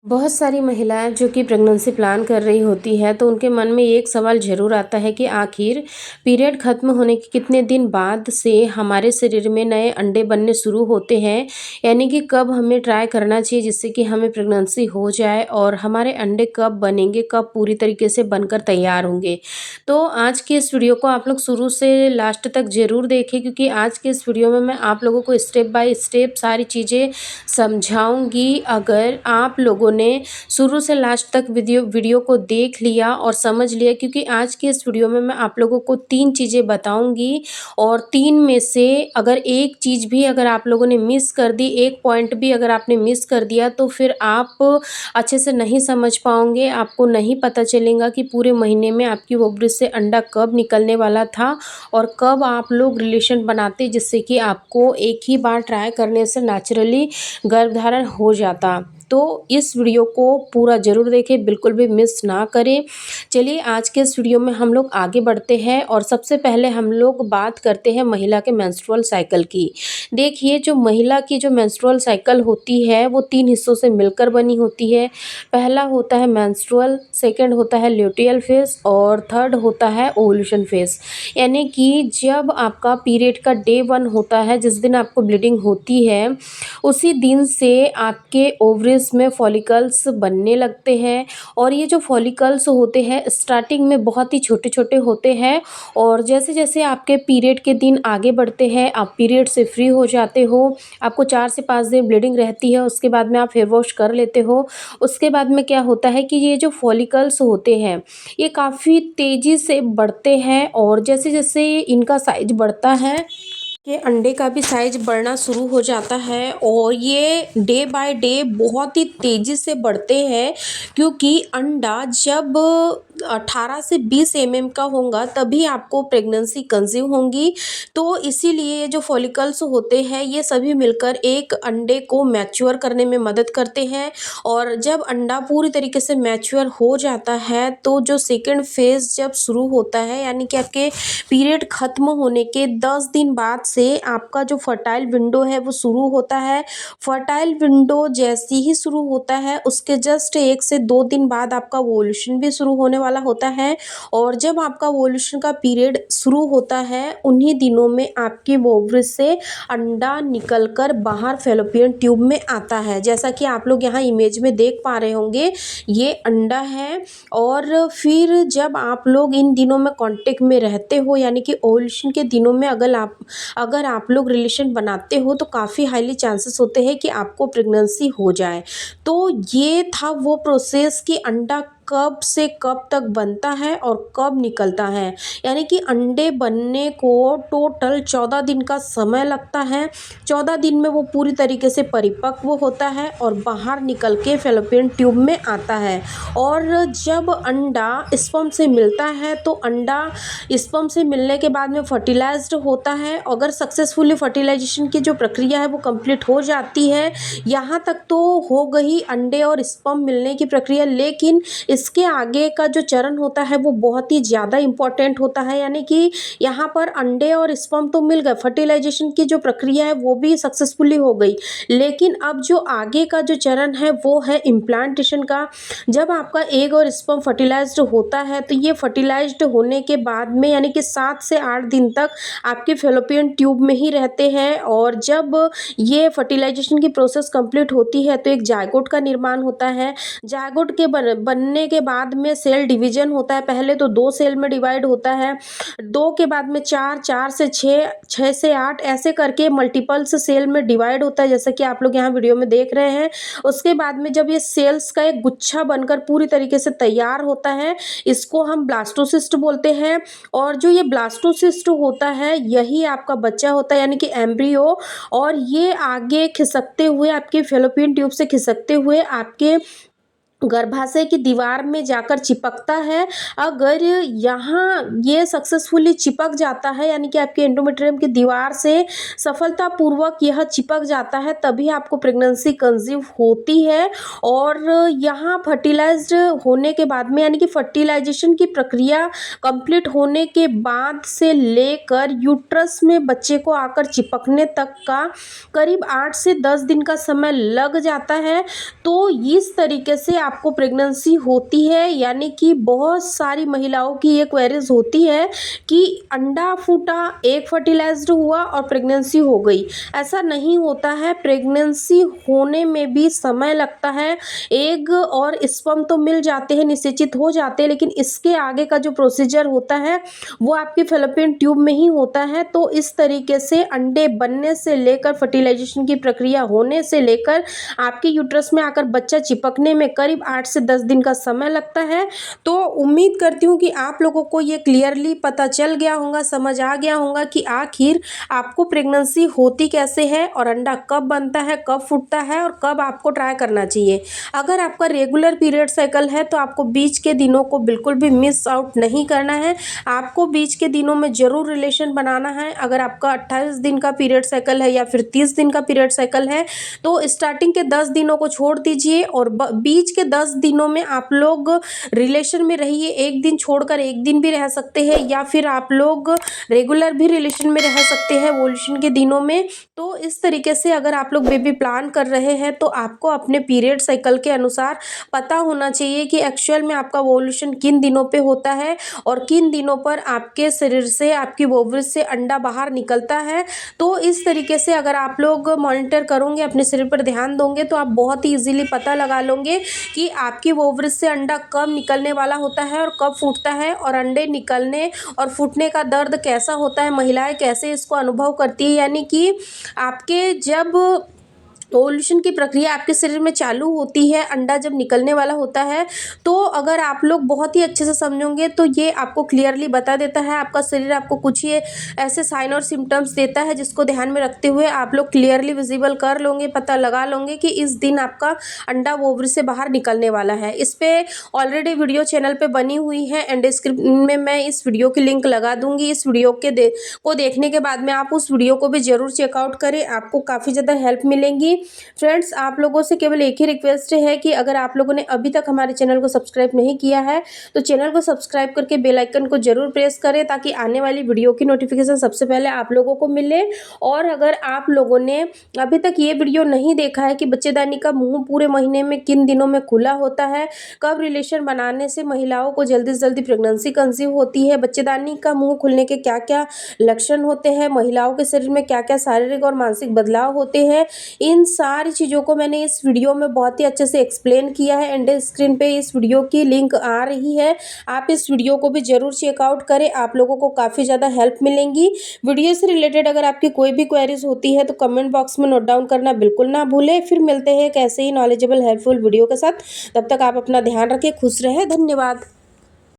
बहुत सारी महिलाएं जो कि प्रेगनेंसी प्लान कर रही होती है तो उनके मन में एक सवाल ज़रूर आता है कि आखिर पीरियड ख़त्म होने के कितने दिन बाद से हमारे शरीर में नए अंडे बनने शुरू होते हैं। यानी कि कब हमें ट्राई करना चाहिए जिससे कि हमें प्रेगनेंसी हो जाए और हमारे अंडे कब बनेंगे, कब पूरी तरीके से बनकर तैयार होंगे। तो आज के इस वीडियो को आप लोग शुरू से लास्ट तक ज़रूर देखें, क्योंकि आज के इस वीडियो में मैं आप लोगों को स्टेप बाय स्टेप सारी चीज़ें समझाऊंगी। अगर आप लोगों ने शुरू से लास्ट तक वीडियो को देख लिया और समझ लिया, क्योंकि आज के इस वीडियो में मैं आप लोगों को 3 चीज़ें बताऊंगी और 3 में से अगर एक चीज़ भी अगर आप लोगों ने मिस कर दी, एक पॉइंट भी अगर आपने मिस कर दिया तो फिर आप अच्छे से नहीं समझ पाओगे। आपको नहीं पता चलेगा कि पूरे महीने में आपकी ओवरी से अंडा कब निकलने वाला था और कब आप लोग रिलेशन बनाते, जिससे कि आपको एक ही बार ट्राई करने से नेचुरली गर्भधारण हो जाता। तो इस वीडियो को पूरा ज़रूर देखें, बिल्कुल भी मिस ना करें। चलिए आज के इस वीडियो में हम लोग आगे बढ़ते हैं और सबसे पहले हम लोग बात करते हैं महिला के मेंस्ट्रुअल साइकिल की। देखिए, जो महिला की जो मेंस्ट्रुअल साइकिल होती है वो 3 हिस्सों से मिलकर बनी होती है। पहला होता है मेंस्ट्रुअल, सेकंड होता है ल्यूटियल फेज और थर्ड होता है ओव्यूलेशन फेज। यानी कि जब आपका पीरियड का डे 1 होता है, जिस दिन आपको ब्लीडिंग होती है, उसी दिन से आपके ओवरीज में फॉलिकल्स बनने लगते हैं। और ये जो फॉलिकल्स होते हैं स्टार्टिंग में बहुत ही छोटे छोटे होते हैं और जैसे जैसे आपके पीरियड के दिन आगे बढ़ते हैं, आप पीरियड से फ्री हो जाते हो, आपको 4 से 5 दिन ब्लीडिंग रहती है, उसके बाद में आप हेयर वॉश कर लेते हो। उसके बाद में क्या होता है कि ये जो फॉलिकल्स होते हैं ये काफ़ी तेज़ी से बढ़ते हैं और जैसे जैसे इनका साइज बढ़ता है, के अंडे का भी साइज बढ़ना शुरू हो जाता है और ये डे बाय डे बहुत ही तेज़ी से बढ़ते हैं। क्योंकि अंडा जब 18 से 20 का होगा तभी आपको प्रेगनेंसी कंसीव होंगी। तो इसीलिए ये जो फॉलिकल्स होते हैं ये सभी मिलकर एक अंडे को मैच्योर करने में मदद करते हैं। और जब अंडा पूरी तरीके से मैच्योर हो जाता है तो जो सेकंड फेज़ जब शुरू होता है, यानी कि आपके पीरियड ख़त्म होने के 10 दिन बाद से आपका जो फर्टाइल विंडो है वो शुरू होता है। फर्टाइल विंडो जैसे ही शुरू होता है उसके जस्ट 1 से 2 दिन बाद आपका ओव्यूलेशन भी शुरू होने वाला होता है। और जब आपका ओव्यूलेशन का पीरियड शुरू होता है उन्हीं दिनों में आपकी ओवरी से अंडा निकलकर बाहर फैलोपियन ट्यूब में आता है। जैसा कि आप लोग यहाँ इमेज में देख पा रहे होंगे, ये अंडा है। और फिर जब आप लोग इन दिनों में कांटेक्ट में रहते हो, यानी कि ओव्यूलेशन के दिनों में अगर आप लोग रिलेशन बनाते हो तो काफ़ी हाईली चांसेस होते हैं कि आपको प्रेगनेंसी हो जाए। तो ये था वो प्रोसेस कि अंडा कब से कब तक बनता है और कब निकलता है। यानी कि अंडे बनने को टोटल 14 दिन का समय लगता है। 14 दिन में वो पूरी तरीके से परिपक्व होता है और बाहर निकल के फैलोपियन ट्यूब में आता है। और जब अंडा स्पर्म से मिलता है तो अंडा स्पर्म से मिलने के बाद में फर्टिलाइज्ड होता है। अगर सक्सेसफुली फर्टिलाइजेशन की जो प्रक्रिया है वो कंप्लीट हो जाती है, यहाँ तक तो हो गई अंडे और स्पर्म मिलने की प्रक्रिया, लेकिन इसके आगे का जो चरण होता है वो बहुत ही ज़्यादा इम्पॉर्टेंट होता है। यानी कि यहाँ पर अंडे और स्पर्म तो मिल गए, फर्टिलाइजेशन की जो प्रक्रिया है वो भी सक्सेसफुली हो गई, लेकिन अब जो आगे का जो चरण है वो है इम्प्लांटेशन का। जब आपका एग और स्पर्म फर्टिलाइज्ड होता है तो ये फर्टिलाइज्ड होने के बाद में यानी कि 7 से 8 दिन तक आपके फैलोपियन ट्यूब में ही रहते हैं। और जब ये फर्टिलाइजेशन की प्रोसेस कंप्लीट होती है तो एक जायगोट का निर्माण होता है। जायगोट के बनने के बाद में सेल डिवीजन होता है। पहले तो 2 सेल में डिवाइड होता है, 2 के बाद में 4, 4 से 6, 6 से 8, ऐसे करके मल्टीपल्स सेल में डिवाइड होता है, जैसा कि आप लोग यहाँ वीडियो में देख रहे हैं। उसके बाद में जब ये सेल्स का एक गुच्छा बनकर पूरी तरीके से तैयार होता है, इसको हम ब्लास्टोसिस्ट बोलते हैं। और जो ये ब्लास्टोसिस्ट होता है यही आपका बच्चा होता है, यानी कि एम्ब्रियो। और ये आगे खिसकते हुए आपके फैलोपियन ट्यूब से खिसकते हुए आपके गर्भाशय की दीवार में जाकर चिपकता है। अगर यहाँ ये सक्सेसफुली चिपक जाता है, यानी कि आपके एंडोमेट्रियम की दीवार से सफलतापूर्वक यह चिपक जाता है, तभी आपको प्रेगनेंसी कंसीव होती है। और यहाँ फर्टिलाइज्ड होने के बाद में, यानी कि फर्टिलाइजेशन की प्रक्रिया कंप्लीट होने के बाद से लेकर यूट्रस में बच्चे को आकर चिपकने तक का करीब 8 से 10 दिन का समय लग जाता है। तो इस तरीके से आपको प्रेगनेंसी होती है। यानी कि बहुत सारी महिलाओं की ये क्वेरीज होती है कि अंडा फूटा, एग फर्टिलाइज्ड हुआ और प्रेगनेंसी हो गई। ऐसा नहीं होता है, प्रेगनेंसी होने में भी समय लगता है। एग और स्पर्म तो मिल जाते हैं, निषेचित हो जाते हैं, लेकिन इसके आगे का जो प्रोसीजर होता है वो आपकी फैलोपियन ट्यूब में ही होता है। तो इस तरीके से अंडे बनने से लेकर फर्टिलाइजेशन की प्रक्रिया होने से लेकर आपके यूट्रस में आकर बच्चा चिपकने में करीब 8 से 10 दिन का समय लगता है। तो उम्मीद करती हूँ कि आप लोगों को ये क्लियरली पता चल गया होगा, समझ आ गया होगा कि आखिर आपको प्रेगनेंसी होती कैसे है और अंडा कब बनता है, कब फूटता है और कब आपको ट्राई करना चाहिए। अगर आपका रेगुलर पीरियड साइकिल है तो आपको बीच के दिनों को बिल्कुल भी मिस आउट नहीं करना है। आपको बीच के दिनों में ज़रूर रिलेशन बनाना है। अगर आपका 28 दिन का पीरियड साइकिल है या फिर 30 दिन का पीरियड साइकिल है तो स्टार्टिंग के 10 दिनों को छोड़ दीजिए और बीच के 10 दिनों में आप लोग रिलेशन में रहिए। एक दिन छोड़कर एक दिन भी रह सकते हैं या फिर आप लोग रेगुलर भी रिलेशन में रह सकते हैं ओव्यूलेशन के दिनों में। तो इस तरीके से अगर आप लोग बेबी प्लान कर रहे हैं तो आपको अपने पीरियड साइकिल के अनुसार पता होना चाहिए कि एक्चुअल में आपका ओव्यूलेशन किन दिनों पे होता है और किन दिनों पर आपके शरीर से, आपकी ओवरी से अंडा बाहर निकलता है। तो इस तरीके से अगर आप लोग मॉनिटर करोगे, अपने शरीर पर ध्यान दोगे, तो आप बहुत ही इजीली पता लगा लोगे कि आपकी ओवरी से अंडा कब निकलने वाला होता है और कब फूटता है, और अंडे निकलने और फूटने का दर्द कैसा होता है, महिलाएं कैसे इसको अनुभव करती है। यानी कि आपके जब ओव्यूलेशन की प्रक्रिया आपके शरीर में चालू होती है, अंडा जब निकलने वाला होता है, तो अगर आप लोग बहुत ही अच्छे से समझोगे तो ये आपको क्लियरली बता देता है। आपका शरीर आपको कुछ ये ऐसे साइन और सिम्टम्स देता है जिसको ध्यान में रखते हुए आप लोग क्लियरली विजिबल कर लोगे, पता लगा लोगे कि इस दिन आपका अंडा ओवरी से बाहर निकलने वाला है। इस पर ऑलरेडी वीडियो चैनल पर बनी हुई है एंड डिस्क्रिप्शन में मैं इस वीडियो की लिंक लगा दूंगी। इस वीडियो के को देखने के बाद में आप उस वीडियो को भी ज़रूर चेकआउट करें, आपको काफ़ी ज़्यादा हेल्प मिलेंगी। फ्रेंड्स, आप लोगों से केवल एक ही रिक्वेस्ट है कि अगर आप लोगों ने अभी तक हमारे चैनल को सब्सक्राइब नहीं किया है तो चैनल को सब्सक्राइब करके बेल आइकन को जरूर प्रेस करें ताकि आने वाली वीडियो की नोटिफिकेशन सबसे पहले आप लोगों को मिले। और अगर आप लोगों ने अभी तक ये वीडियो नहीं देखा है कि बच्चेदानी का मुंह पूरे महीने में किन दिनों में खुला होता है, कब रिलेशन बनाने से महिलाओं को जल्दी से जल्दी प्रेगनेंसी कंसीव होती है, बच्चेदानी का मुंह खुलने के क्या क्या लक्षण होते हैं, महिलाओं के शरीर में क्या क्या शारीरिक और मानसिक बदलाव होते हैं, इन सारी चीज़ों को मैंने इस वीडियो में बहुत ही अच्छे से एक्सप्लेन किया है। एंड स्क्रीन पे इस वीडियो की लिंक आ रही है, आप इस वीडियो को भी जरूर चेकआउट करें, आप लोगों को काफ़ी ज़्यादा हेल्प मिलेंगी। वीडियो से रिलेटेड अगर आपकी कोई भी क्वेरीज होती है तो कमेंट बॉक्स में नोट डाउन करना बिल्कुल ना भूलें। फिर मिलते हैं एक ऐसे ही नॉलेजेबल हेल्पफुल वीडियो के साथ, तब तक आप अपना ध्यान रखें, खुश रहें, धन्यवाद।